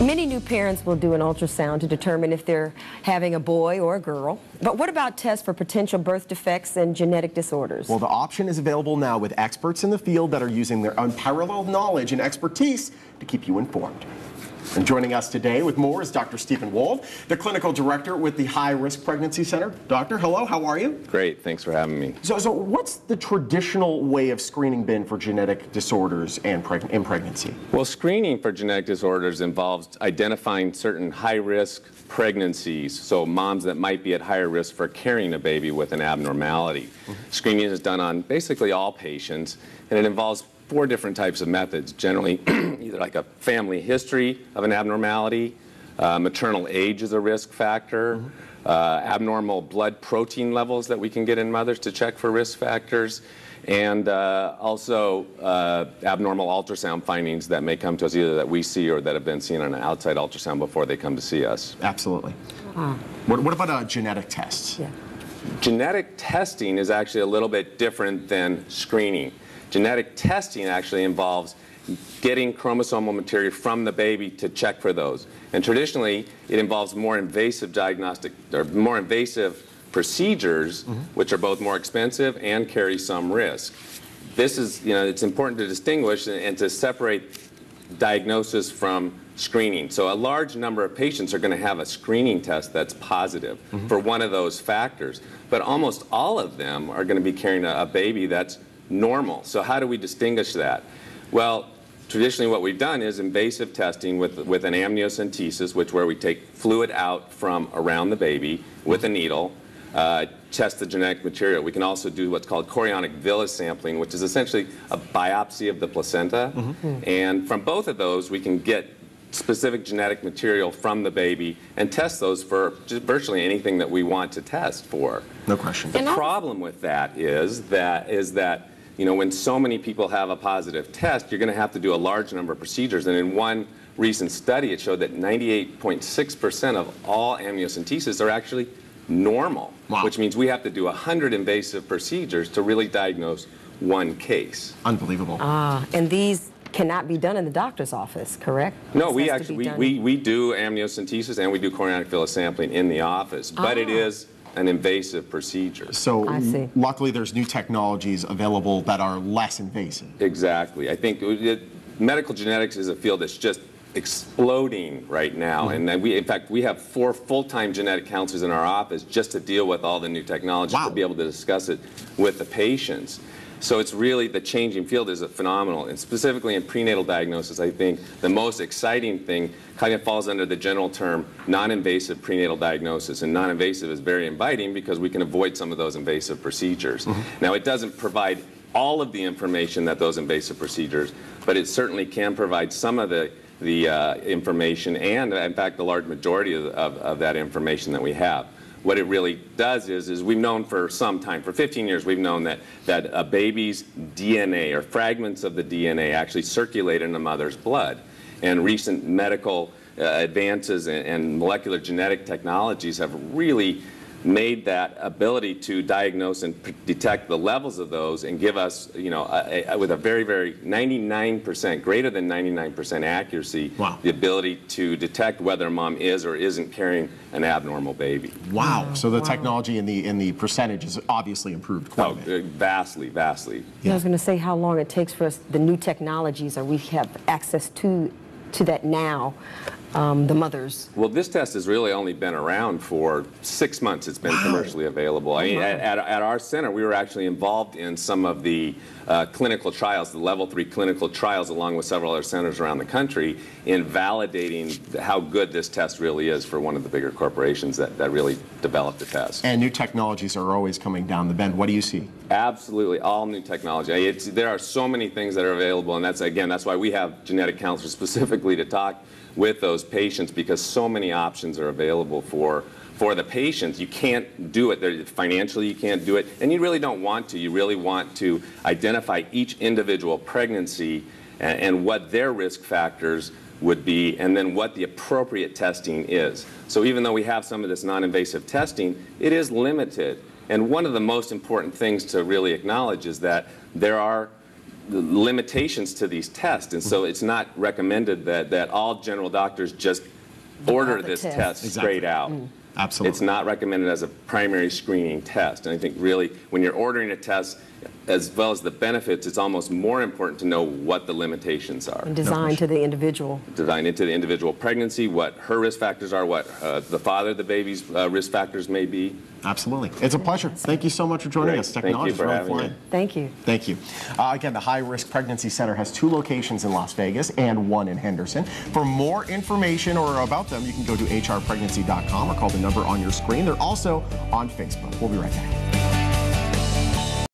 Many new parents will do an ultrasound to determine if they're having a boy or a girl. But what about tests for potential birth defects and genetic disorders? Well, the option is available now with experts in the field that are using their unparalleled knowledge and expertise to keep you informed. And joining us today with more is Dr. Stephen Wold, the clinical director with the High Risk Pregnancy Center. Doctor, hello, how are you? Great, thanks for having me. So what's the traditional way of screening been for genetic disorders and in pregnancy? Well, screening for genetic disorders involves identifying certain high-risk pregnancies, so moms that might be at higher risk for carrying a baby with an abnormality. Screening is done on basically all patients, and it involves 4 different types of methods, generally either like a family history of an abnormality, maternal age is a risk factor, abnormal blood protein levels that we can get in mothers to check for risk factors, and also abnormal ultrasound findings that may come to us either that we see or that have been seen on an outside ultrasound before they come to see us. Absolutely. What about genetic tests? Yeah. Genetic testing is actually a little bit different than screening. Genetic testing actually involves getting chromosomal material from the baby to check for those. And traditionally, it involves more invasive diagnostic or more invasive procedures, which are both more expensive and carry some risk. This is, it's important to distinguish and to separate diagnosis from screening. So a large number of patients are going to have a screening test that's positive for one of those factors, but almost all of them are going to be carrying a baby that's normal. So how do we distinguish that? Well, traditionally what we've done is invasive testing with an amniocentesis, where we take fluid out from around the baby with a needle, test the genetic material. We can also do what's called chorionic villus sampling, which is essentially a biopsy of the placenta. And from both of those, we can get specific genetic material from the baby and test those for just virtually anything that we want to test for. No question. The problem with that is that when so many people have a positive test, you're going to have to do a large number of procedures. And in one recent study, it showed that 98.6% of all amniocentesis are actually normal, which means we have to do 100 invasive procedures to really diagnose one case. Unbelievable. And these cannot be done in the doctor's office, correct? No, we do amniocentesis and we do chorionic villus sampling in the office, but it is an invasive procedure. So luckily there's new technologies available that are less invasive. Exactly. I think medical genetics is a field that's just exploding right now, and in fact we have 4 full-time genetic counselors in our office just to deal with all the new technology to be able to discuss it with the patients. So it's really, the changing field is phenomenal, and specifically in prenatal diagnosis, I think the most exciting thing kind of falls under the general term non-invasive prenatal diagnosis, and non-invasive is very inviting because we can avoid some of those invasive procedures. Now, it doesn't provide all of the information that those invasive procedures, but it certainly can provide some of the information, and in fact the large majority of that information that we have. What it really does is we've known for some time, for 15 years, we've known that a baby's DNA or fragments of the DNA actually circulate in the mother's blood. And recent medical advances and molecular genetic technologies have really made that ability to diagnose and detect the levels of those and give us, with a very, very 99%, greater than 99% accuracy, the ability to detect whether a mom is or isn't carrying an abnormal baby. Wow. So the technology in the percentage has obviously improved quite a bit. Vastly, vastly. I was going to say how long it takes for us, the new technologies, or we have access to that now. The mothers. Well, this test has really only been around for 6 months. It's been commercially available. I mean, at our center, we were actually involved in some of the clinical trials, the level 3 clinical trials, along with several other centers around the country, in validating how good this test really is for one of the bigger corporations that really developed the test. And new technologies are always coming down the bend. What do you see? Absolutely, all new technology. There are so many things that are available, and that's why we have genetic counselors specifically to talk with those patients, because so many options are available for the patients. You can't do it financially, you can't do it, and you really don't want to. You really want to identify each individual pregnancy and what their risk factors would be, and then what the appropriate testing is. So even though we have some of this non-invasive testing, it is limited. And one of the most important things to really acknowledge is that there are limitations to these tests, and so it's not recommended that all general doctors just order the this test. test straight out. Absolutely. It's not recommended as a primary screening test. And I think really when you're ordering a test, as well as the benefits, it's almost more important to know what the limitations are. And designed to the individual. Designed into the individual pregnancy, what her risk factors are, what the father of the baby's risk factors may be. Absolutely. It's a pleasure. Thank you so much for joining Great. us. Thank you Technology is for really having flying. me. Thank you. Thank you. Again, the High Risk Pregnancy Center has 2 locations in Las Vegas and 1 in Henderson. For more information or about them, you can go to hrpregnancy.com or call the number on your screen. They're also on Facebook. We'll be right back.